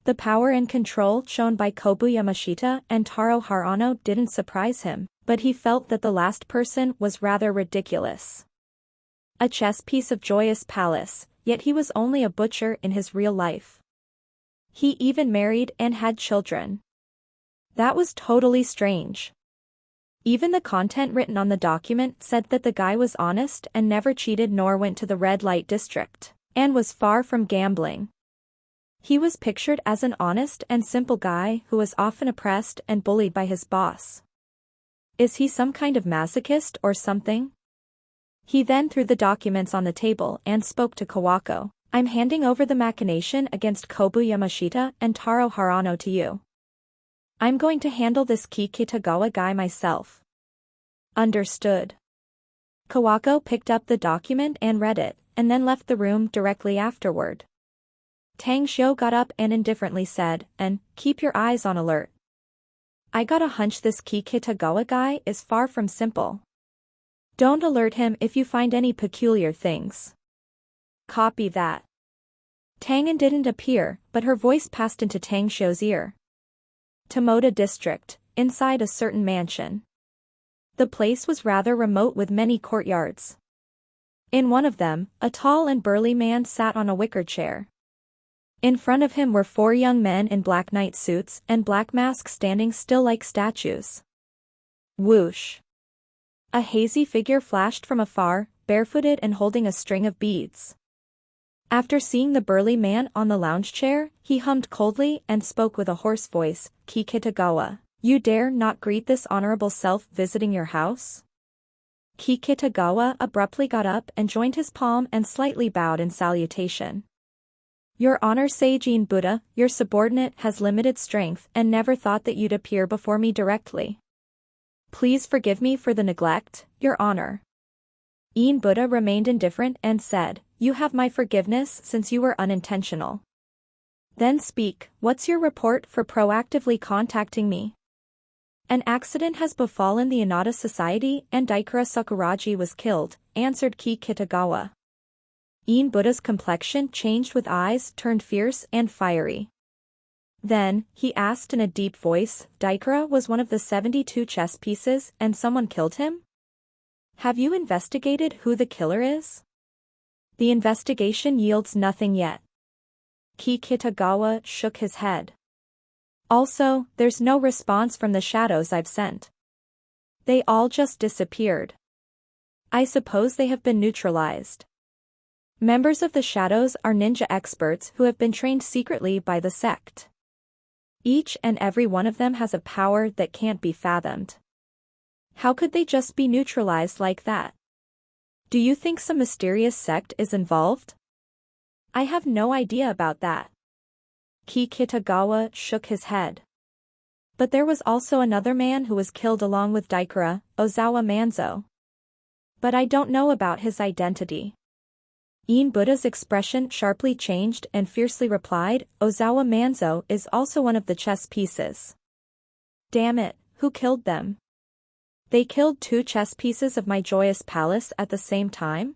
The power and control shown by Kobu Yamashita and Taro Harano didn't surprise him, but he felt that the last person was rather ridiculous. A chess piece of joyous palace, yet he was only a butcher in his real life. He even married and had children. That was totally strange. Even the content written on the document said that the guy was honest and never cheated nor went to the red light district, and was far from gambling. He was pictured as an honest and simple guy who was often oppressed and bullied by his boss. Is he some kind of masochist or something? He then threw the documents on the table and spoke to Kawako. "I'm handing over the machination against Kobu Yamashita and Taro Harano to you. I'm going to handle this Ki Kitagawa guy myself." "Understood." Kawako picked up the document and read it, and then left the room directly afterward. Tang Xiu got up and indifferently said, "And, keep your eyes on alert. I got a hunch this Ki Kitagawa guy is far from simple. Don't alert him if you find any peculiar things." "Copy that." Tang'an didn't appear, but her voice passed into Tang Xiu's ear. Tomoda District, inside a certain mansion. The place was rather remote with many courtyards. In one of them, a tall and burly man sat on a wicker chair. In front of him were 4 young men in black night suits and black masks standing still like statues. Whoosh! A hazy figure flashed from afar, barefooted and holding a string of beads. After seeing the burly man on the lounge chair, he hummed coldly and spoke with a hoarse voice, "Ki Kitagawa, you dare not greet this honorable self visiting your house?" Ki Kitagawa abruptly got up and joined his palm and slightly bowed in salutation. "Your Honor Seijin Buddha, your subordinate has limited strength and never thought that you'd appear before me directly. Please forgive me for the neglect, Your Honor." Yin Buddha remained indifferent and said, "You have my forgiveness since you were unintentional. Then speak, what's your report for proactively contacting me?" "An accident has befallen the Inada Society and Daikura Sakuraji was killed," answered Ki Kitagawa. Yin Buddha's complexion changed with eyes turned fierce and fiery. Then, he asked in a deep voice, "Daikura was one of the 72 chess pieces and someone killed him? Have you investigated who the killer is?" "The investigation yields nothing yet." Ki Kitagawa shook his head. "Also, there's no response from the shadows I've sent. They all just disappeared. I suppose they have been neutralized." Members of the Shadows are ninja experts who have been trained secretly by the sect. Each and every one of them has a power that can't be fathomed. How could they just be neutralized like that? Do you think some mysterious sect is involved? I have no idea about that. Kitagawa shook his head. But there was also another man who was killed along with Daikura, Ozawa Manzo. But I don't know about his identity. Ien Buddha's expression sharply changed and fiercely replied, Ozawa Manzo is also one of the chess pieces. Damn it, who killed them? They killed 2 chess pieces of my joyous palace at the same time?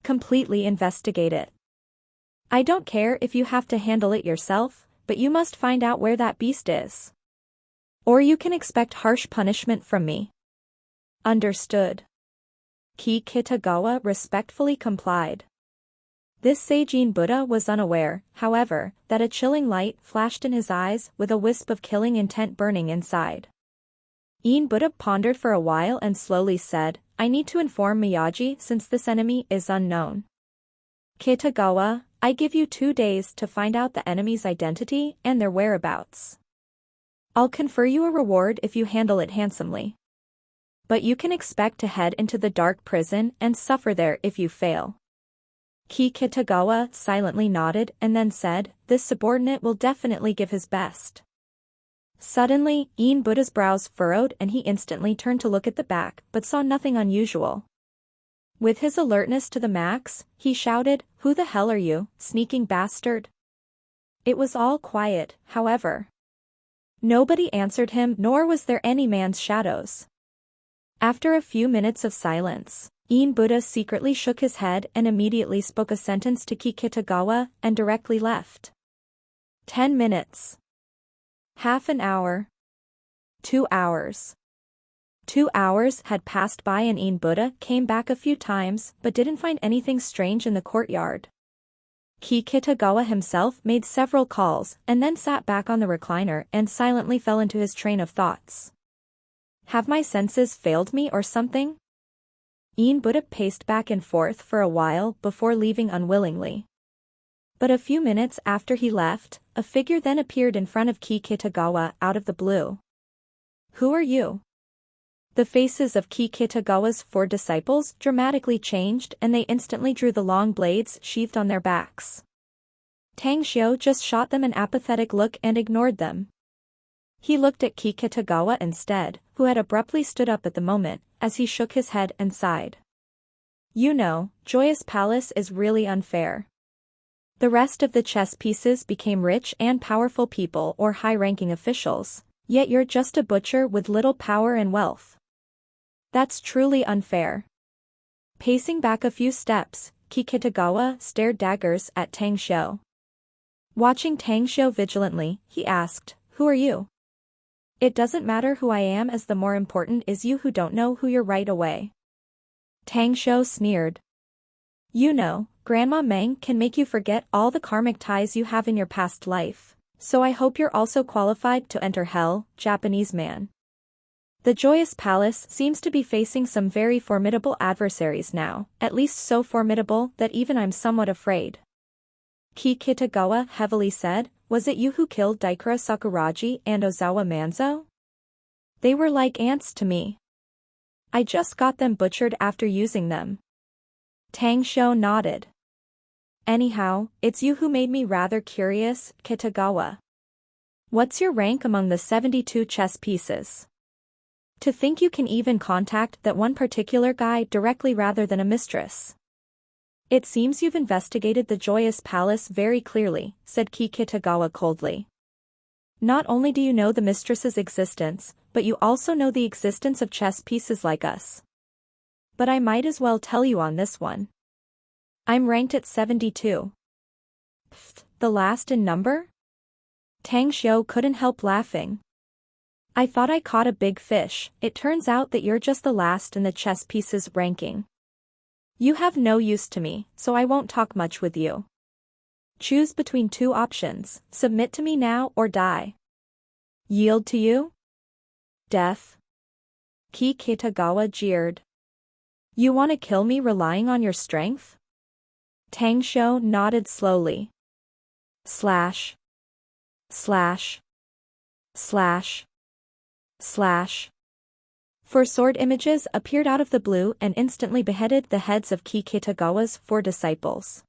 Completely investigate it. I don't care if you have to handle it yourself, but you must find out where that beast is. Or you can expect harsh punishment from me. Understood. Kitagawa respectfully complied. This sage Ien Buddha was unaware, however, that a chilling light flashed in his eyes with a wisp of killing intent burning inside. Ien Buddha pondered for a while and slowly said, I need to inform Miyagi since this enemy is unknown. Kitagawa, I give you 2 days to find out the enemy's identity and their whereabouts. I'll confer you a reward if you handle it handsomely. But you can expect to head into the dark prison and suffer there if you fail. Kitagawa silently nodded and then said, this subordinate will definitely give his best. Suddenly, Ien Buddha's brows furrowed and he instantly turned to look at the back but saw nothing unusual. With his alertness to the max, he shouted, who the hell are you, sneaking bastard? It was all quiet, however. Nobody answered him nor was there any man's shadows. After a few minutes of silence, Ien Buddha secretly shook his head and immediately spoke a sentence to Kitagawa and directly left. 10 minutes. Half an hour. 2 hours. 2 hours had passed by and Ien Buddha came back a few times but didn't find anything strange in the courtyard. Kitagawa himself made several calls and then sat back on the recliner and silently fell into his train of thoughts. Have my senses failed me or something? Ien Buddha paced back and forth for a while before leaving unwillingly. But a few minutes after he left, a figure then appeared in front of Kitagawa out of the blue. Who are you? The faces of Kitagawa's 4 disciples dramatically changed and they instantly drew the long blades sheathed on their backs. Tang Xiao just shot them an apathetic look and ignored them. He looked at Kitagawa instead, who had abruptly stood up at the moment, as he shook his head and sighed. You know, Joyous Palace is really unfair. The rest of the chess pieces became rich and powerful people or high-ranking officials, yet you're just a butcher with little power and wealth. That's truly unfair. Pacing back a few steps, Kitagawa stared daggers at Tang Xiao. Watching Tang Xiao vigilantly, he asked, who are you? It doesn't matter who I am as the more important is you who don't know who you're right away. Tang Xiao sneered. You know, Grandma Meng can make you forget all the karmic ties you have in your past life, so I hope you're also qualified to enter hell, Japanese man. The Joyous Palace seems to be facing some very formidable adversaries now, at least so formidable that even I'm somewhat afraid. Kitagawa heavily said, was it you who killed Daikura Sakuraji and Ozawa Manzo? They were like ants to me. I just got them butchered after using them. Tang Xiao nodded. Anyhow, it's you who made me rather curious, Kitagawa. What's your rank among the 72 chess pieces? To think you can even contact that one particular guy directly rather than a mistress. It seems you've investigated the Joyous Palace very clearly, said Kitagawa coldly. Not only do you know the mistress's existence, but you also know the existence of chess pieces like us. But I might as well tell you on this one. I'm ranked at 72. Pfft, the last in number? Tang Xiao couldn't help laughing. I thought I caught a big fish, it turns out that you're just the last in the chess pieces ranking. You have no use to me, so I won't talk much with you. Choose between 2 options, submit to me now or die. Yield to you? Death. Kitagawa jeered. You want to kill me relying on your strength? Tang Xiu nodded slowly. Slash. Slash. Slash. Slash. 4 sword images appeared out of the blue and instantly beheaded the heads of Ki Kitagawa's 4 disciples.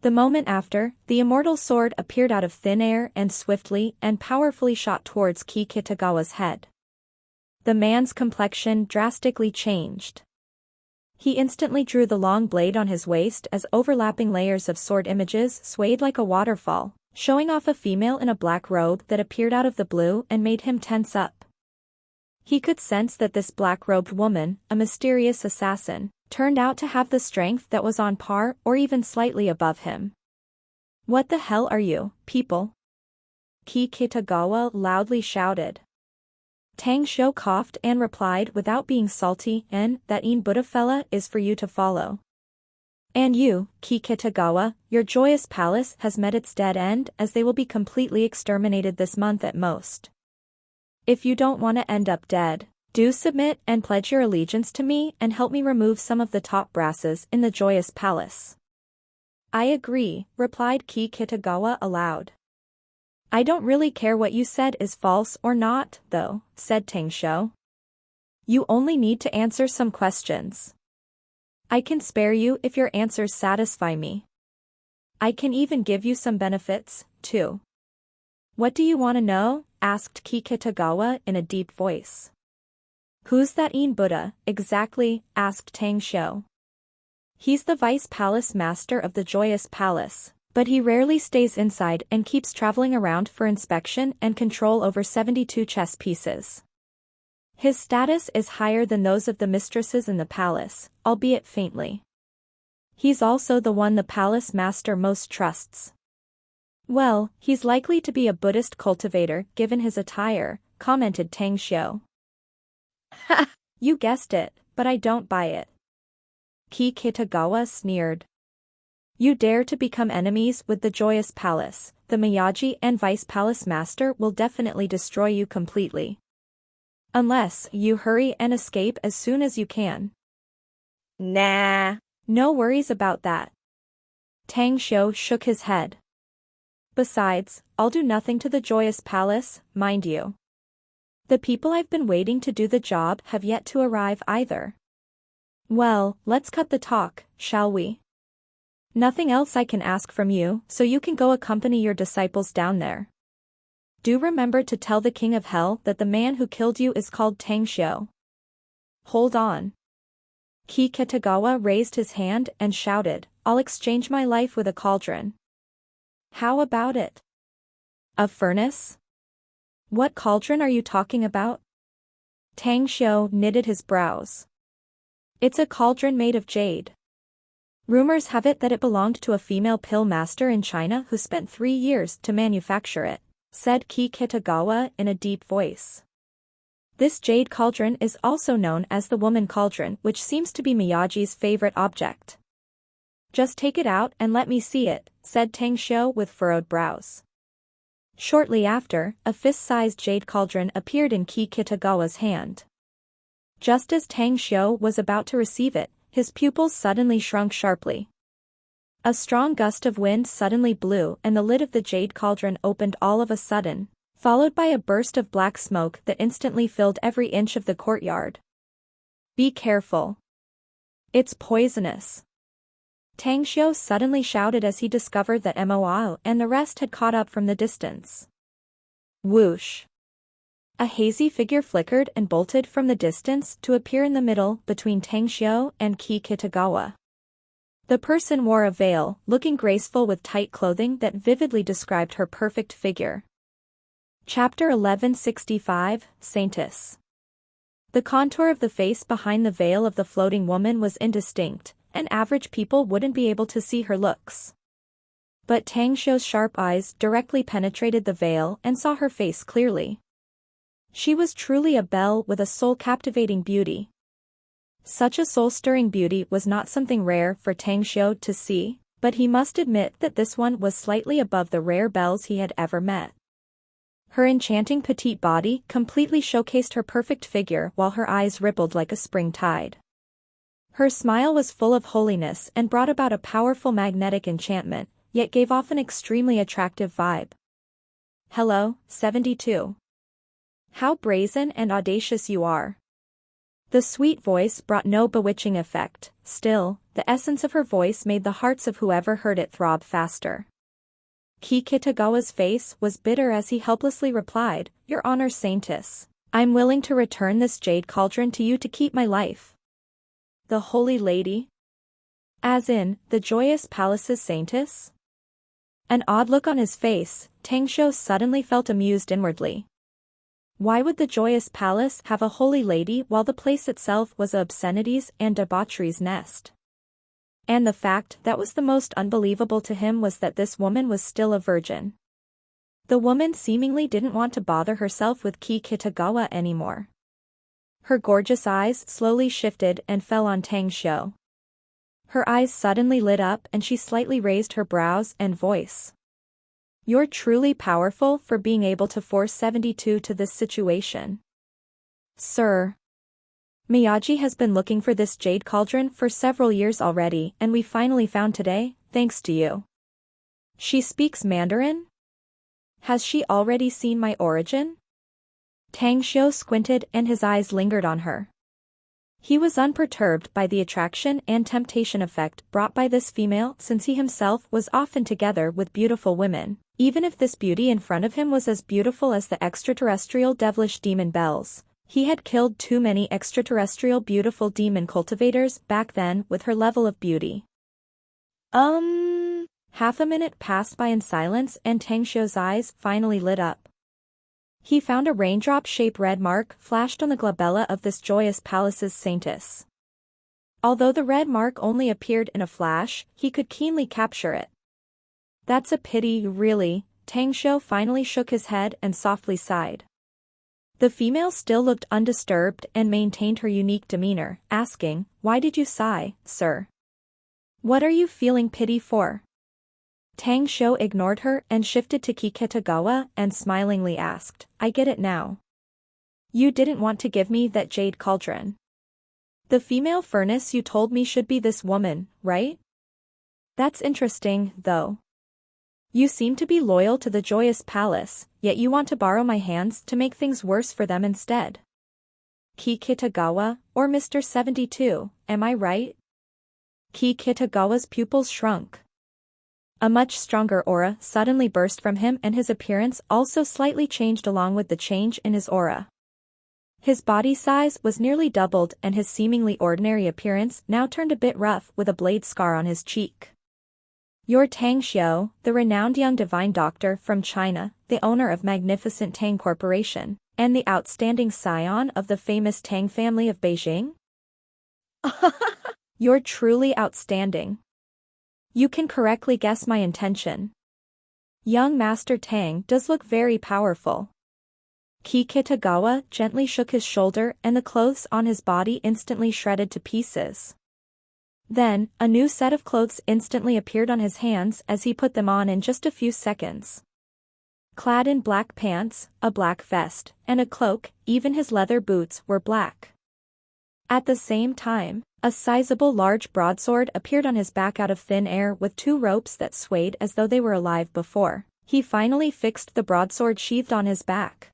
The moment after, the immortal sword appeared out of thin air and swiftly and powerfully shot towards Ki Kitagawa's head. The man's complexion drastically changed. He instantly drew the long blade on his waist as overlapping layers of sword images swayed like a waterfall, showing off a female in a black robe that appeared out of the blue and made him tense up. He could sense that this black-robed woman, a mysterious assassin, turned out to have the strength that was on par or even slightly above him. "What the hell are you, people?" Ki Kitagawa loudly shouted. Tang Xiu coughed and replied without being salty, "And that Buddha fella is for you to follow. And you, Ki Kitagawa, your joyous palace has met its dead end as they will be completely exterminated this month at most. If you don't want to end up dead, do submit and pledge your allegiance to me and help me remove some of the top brasses in the joyous palace." "I agree," replied Ki Kitagawa aloud. "I don't really care what you said is false or not, though," said Tang Xiu. "You only need to answer some questions. I can spare you if your answers satisfy me. I can even give you some benefits, too." "What do you want to know?" asked Ki Kitagawa in a deep voice. "Who's that Buddha, exactly?" asked Tang Xiu. "He's the vice palace master of the joyous palace, but he rarely stays inside and keeps traveling around for inspection and control over 72 chess pieces. His status is higher than those of the mistresses in the palace, albeit faintly. He's also the one the palace master most trusts." "Well, he's likely to be a Buddhist cultivator given his attire," commented Tang Xiu. "Ha! You guessed it, but I don't buy it." Ki Kitagawa sneered. "You dare to become enemies with the joyous palace, the Miyagi and vice palace master will definitely destroy you completely. Unless you hurry and escape as soon as you can." "Nah. No worries about that." Tang Xiu shook his head. "Besides, I'll do nothing to the joyous palace, mind you. The people I've been waiting to do the job have yet to arrive either. Well, let's cut the talk, shall we? Nothing else I can ask from you, so you can go accompany your disciples down there. Do remember to tell the king of hell that the man who killed you is called Tang Xiu." "Hold on." Ki Kitagawa raised his hand and shouted, "I'll exchange my life with a cauldron." "How about it?" "A furnace? What cauldron are you talking about?" Tang Xiu knitted his brows. "It's a cauldron made of jade. Rumors have it that it belonged to a female pill master in China who spent 3 years to manufacture it," said Ki Kitagawa in a deep voice. "This jade cauldron is also known as the woman cauldron, which seems to be Miyagi's favorite object." "Just take it out and let me see it," said Tang Xiu with furrowed brows. Shortly after, a fist-sized jade cauldron appeared in Ki Kitagawa's hand. Just as Tang Xiu was about to receive it, his pupils suddenly shrunk sharply. A strong gust of wind suddenly blew and the lid of the jade cauldron opened all of a sudden, followed by a burst of black smoke that instantly filled every inch of the courtyard. "Be careful. It's poisonous." Tang Xiu suddenly shouted as he discovered that Mo and the rest had caught up from the distance. Whoosh! A hazy figure flickered and bolted from the distance to appear in the middle between Tang Xiu and Ki Kitagawa. The person wore a veil, looking graceful with tight clothing that vividly described her perfect figure. Chapter 1165, Saintess. The contour of the face behind the veil of the floating woman was indistinct, and average people wouldn't be able to see her looks. But Tang Xiu's sharp eyes directly penetrated the veil and saw her face clearly. She was truly a belle with a soul-captivating beauty. Such a soul-stirring beauty was not something rare for Tang Xiu to see, but he must admit that this one was slightly above the rare belles he had ever met. Her enchanting petite body completely showcased her perfect figure while her eyes rippled like a spring tide. Her smile was full of holiness and brought about a powerful magnetic enchantment, yet gave off an extremely attractive vibe. Hello, 72. How brazen and audacious you are. The sweet voice brought no bewitching effect, still, the essence of her voice made the hearts of whoever heard it throb faster. Kitagawa's face was bitter as he helplessly replied, Your Honor Saintess, I'm willing to return this jade cauldron to you to keep my life. The Holy Lady? As in, the joyous palace's saintess? An odd look on his face, Tangsho suddenly felt amused inwardly. Why would the joyous palace have a holy lady while the place itself was a obscenities and debauchery's nest? And the fact that was the most unbelievable to him was that this woman was still a virgin. The woman seemingly didn't want to bother herself with Kitagawa anymore. Her gorgeous eyes slowly shifted and fell on Tangsho. Her eyes suddenly lit up and she slightly raised her brows and voice. You're truly powerful for being able to force 72 to this situation. Sir. Miyagi has been looking for this jade cauldron for several years already and we finally found today, thanks to you. She speaks Mandarin? Has she already seen my origin? Tangsho squinted and his eyes lingered on her. He was unperturbed by the attraction and temptation effect brought by this female since he himself was often together with beautiful women, even if this beauty in front of him was as beautiful as the extraterrestrial devilish demon Bells. He had killed too many extraterrestrial beautiful demon cultivators back then with her level of beauty. Half a minute passed by in silence and Tangsho's eyes finally lit up. He found a raindrop-shaped red mark flashed on the glabella of this joyous palace's saintess. Although the red mark only appeared in a flash, he could keenly capture it. That's a pity, really, Tangsho finally shook his head and softly sighed. The female still looked undisturbed and maintained her unique demeanor, asking, Why did you sigh, sir? What are you feeling pity for? Tangsho ignored her and shifted to Kitagawa and smilingly asked, I get it now. You didn't want to give me that jade cauldron. The female furnace you told me should be this woman, right? That's interesting, though. You seem to be loyal to the joyous palace, yet you want to borrow my hands to make things worse for them instead. Kitagawa, or Mr. 72, am I right? Kitagawa's pupils shrunk. A much stronger aura suddenly burst from him and his appearance also slightly changed along with the change in his aura. His body size was nearly doubled and his seemingly ordinary appearance now turned a bit rough with a blade scar on his cheek. You're Tang Xiao, the renowned young divine doctor from China, the owner of magnificent Tang Corporation, and the outstanding scion of the famous Tang family of Beijing? You're truly outstanding. You can correctly guess my intention. Young Master Tang does look very powerful. Kitagawa gently shook his shoulder and the clothes on his body instantly shredded to pieces. Then, a new set of clothes instantly appeared on his hands as he put them on in just a few seconds. Clad in black pants, a black vest, and a cloak, even his leather boots were black. At the same time, a sizable large broadsword appeared on his back out of thin air with two ropes that swayed as though they were alive before. He finally fixed the broadsword sheathed on his back.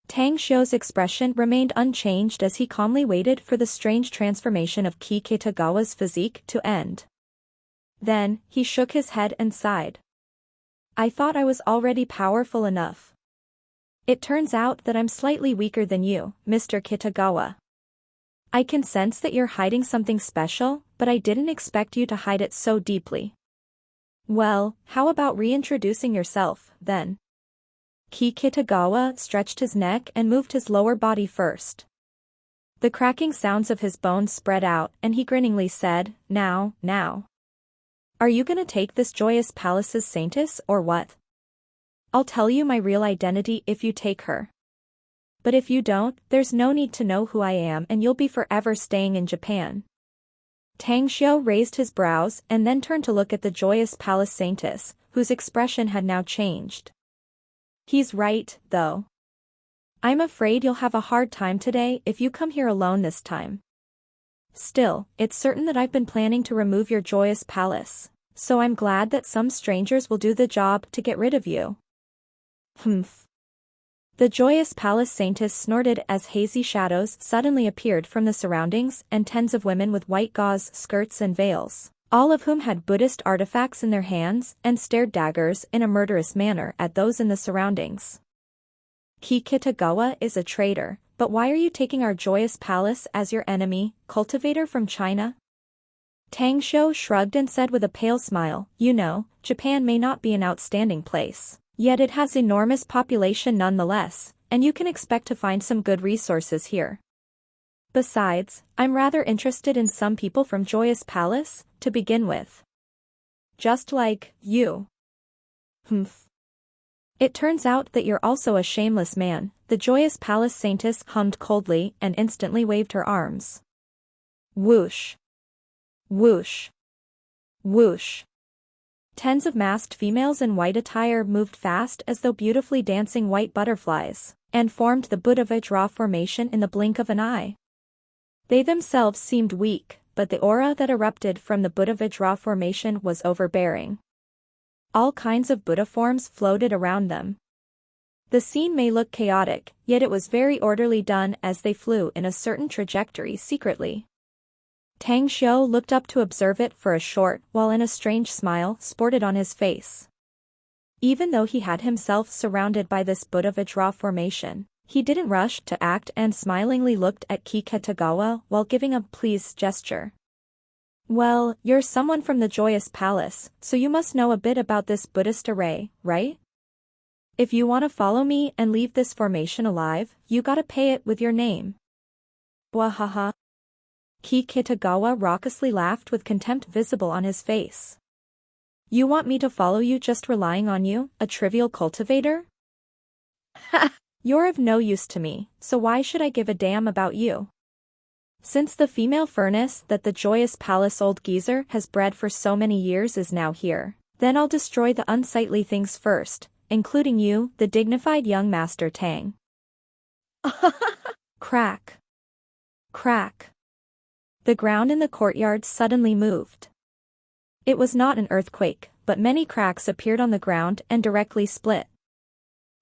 Tang Xiu's expression remained unchanged as he calmly waited for the strange transformation of Kitagawa's physique to end. Then, he shook his head and sighed. I thought I was already powerful enough. It turns out that I'm slightly weaker than you, Mr. Kitagawa. I can sense that you're hiding something special, but I didn't expect you to hide it so deeply. Well, how about reintroducing yourself, then? Kitagawa stretched his neck and moved his lower body first. The cracking sounds of his bones spread out and he grinningly said, Now. Are you gonna take this joyous palace's saintess or what? I'll tell you my real identity if you take her. But if you don't, there's no need to know who I am and you'll be forever staying in Japan. Tang Xiu raised his brows and then turned to look at the joyous palace saintess, whose expression had now changed. He's right, though. I'm afraid you'll have a hard time today if you come here alone this time. Still, it's certain that I've been planning to remove your joyous palace, so I'm glad that some strangers will do the job to get rid of you. Humph. The joyous palace saintess snorted as hazy shadows suddenly appeared from the surroundings and tens of women with white gauze skirts and veils, all of whom had Buddhist artifacts in their hands and stared daggers in a murderous manner at those in the surroundings. Ki Kitagawa is a traitor, but why are you taking our joyous palace as your enemy, cultivator from China? Tang Xiu shrugged and said with a pale smile, you know, Japan may not be an outstanding place, yet it has enormous population nonetheless, and you can expect to find some good resources here. Besides, I'm rather interested in some people from Joyous Palace, to begin with. Just like you. Humph. It turns out that you're also a shameless man, the Joyous Palace saintess hummed coldly and instantly waved her arms. Whoosh. Whoosh. Whoosh. Tens of masked females in white attire moved fast as though beautifully dancing white butterflies, and formed the Buddha Vajra formation in the blink of an eye. They themselves seemed weak, but the aura that erupted from the Buddha Vajra formation was overbearing. All kinds of Buddha forms floated around them. The scene may look chaotic, yet it was very orderly done as they flew in a certain trajectory secretly. Tang Xiu looked up to observe it for a short while and a strange smile sported on his face. Even though he had himself surrounded by this Buddha Vajra formation, he didn't rush to act and smilingly looked at Ki Kitagawa while giving a pleased gesture. Well, you're someone from the Joyous Palace, so you must know a bit about this Buddhist array, right? If you want to follow me and leave this formation alive, you gotta pay it with your name. Wahaha. Ki Kitagawa raucously laughed with contempt visible on his face. You want me to follow you just relying on you, a trivial cultivator? You're of no use to me, so why should I give a damn about you? Since the female furnace that the Joyous Palace old geezer has bred for so many years is now here, then I'll destroy the unsightly things first, including you, the dignified young Master Tang. Crack. Crack. The ground in the courtyard suddenly moved. It was not an earthquake, but many cracks appeared on the ground and directly split.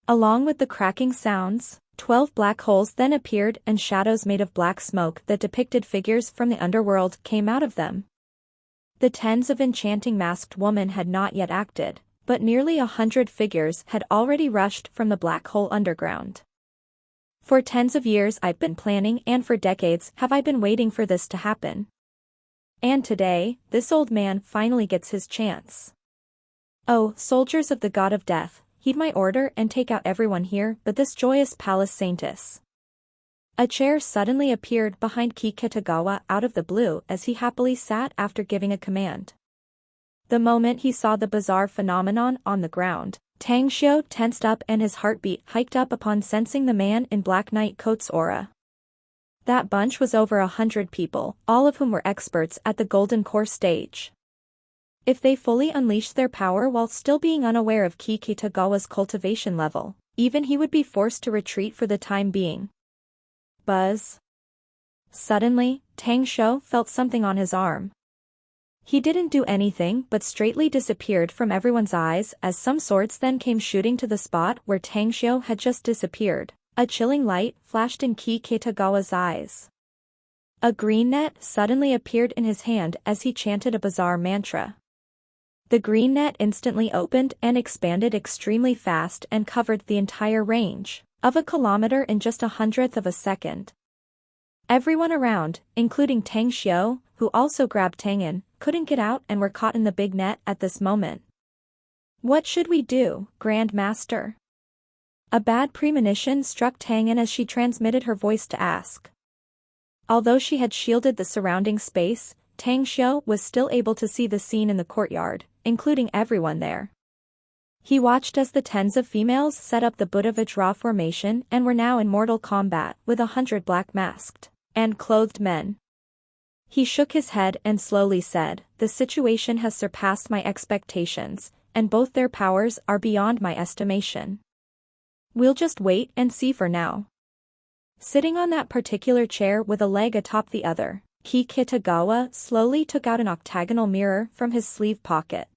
Along with the cracking sounds, 12 black holes then appeared and shadows made of black smoke that depicted figures from the underworld came out of them. The tens of enchanting masked women had not yet acted, but nearly 100 figures had already rushed from the black hole underground. For tens of years I've been planning and for decades have I been waiting for this to happen. And today, this old man finally gets his chance. Oh, soldiers of the god of death, heed my order and take out everyone here but this Joyous Palace saintess. A chair suddenly appeared behind Ki Kitagawa out of the blue as he happily sat after giving a command. The moment he saw the bizarre phenomenon on the ground, Tang Xiu tensed up and his heartbeat hiked up upon sensing the man in black night coat's aura. That bunch was over 100 people, all of whom were experts at the Golden Core stage. If they fully unleashed their power while still being unaware of Ki Kitagawa's cultivation level, even he would be forced to retreat for the time being. Buzz. Suddenly, Tang Xiu felt something on his arm. He didn't do anything but straightly disappeared from everyone's eyes as some swords then came shooting to the spot where Tang Xiu had just disappeared. A chilling light flashed in Ki Kitagawa's eyes. A green net suddenly appeared in his hand as he chanted a bizarre mantra. The green net instantly opened and expanded extremely fast and covered the entire range of a kilometer in just 1/100th of a second. Everyone around, including Tang Xiu, who also grabbed Tangin, couldn't get out and were caught in the big net at this moment. What should we do, Grand Master? A bad premonition struck Tangin as she transmitted her voice to ask. Although she had shielded the surrounding space, Tang Xiu was still able to see the scene in the courtyard, including everyone there. He watched as the tens of females set up the Buddha Vajra formation and were now in mortal combat with 100 black masked and clothed men. He shook his head and slowly said, "The situation has surpassed my expectations, and both their powers are beyond my estimation. We'll just wait and see for now." Sitting on that particular chair with a leg atop the other, Kitagawa slowly took out an octagonal mirror from his sleeve pocket.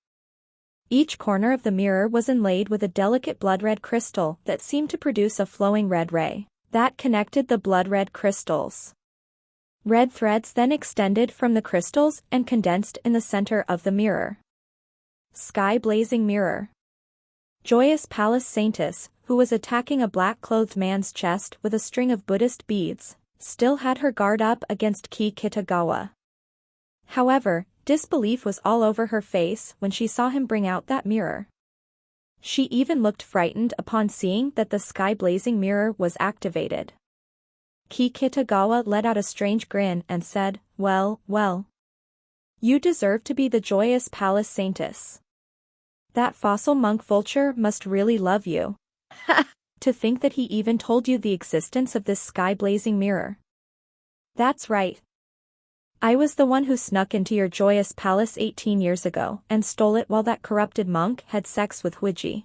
Each corner of the mirror was inlaid with a delicate blood-red crystal that seemed to produce a flowing red ray that connected the blood-red crystals. Red threads then extended from the crystals and condensed in the center of the mirror. Sky-blazing mirror. Joyous Palace Saintess, who was attacking a black-clothed man's chest with a string of Buddhist beads, still had her guard up against Kitagawa. However, disbelief was all over her face when she saw him bring out that mirror. She even looked frightened upon seeing that the sky-blazing mirror was activated. Kitagawa let out a strange grin and said, "Well, well. You deserve to be the Joyous Palace Saintess. That fossil monk vulture must really love you." To think that he even told you the existence of this sky-blazing mirror. That's right. I was the one who snuck into your Joyous Palace 18 years ago and stole it while that corrupted monk had sex with Huiji.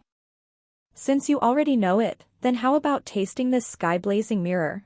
Since you already know it, then how about tasting this sky-blazing mirror?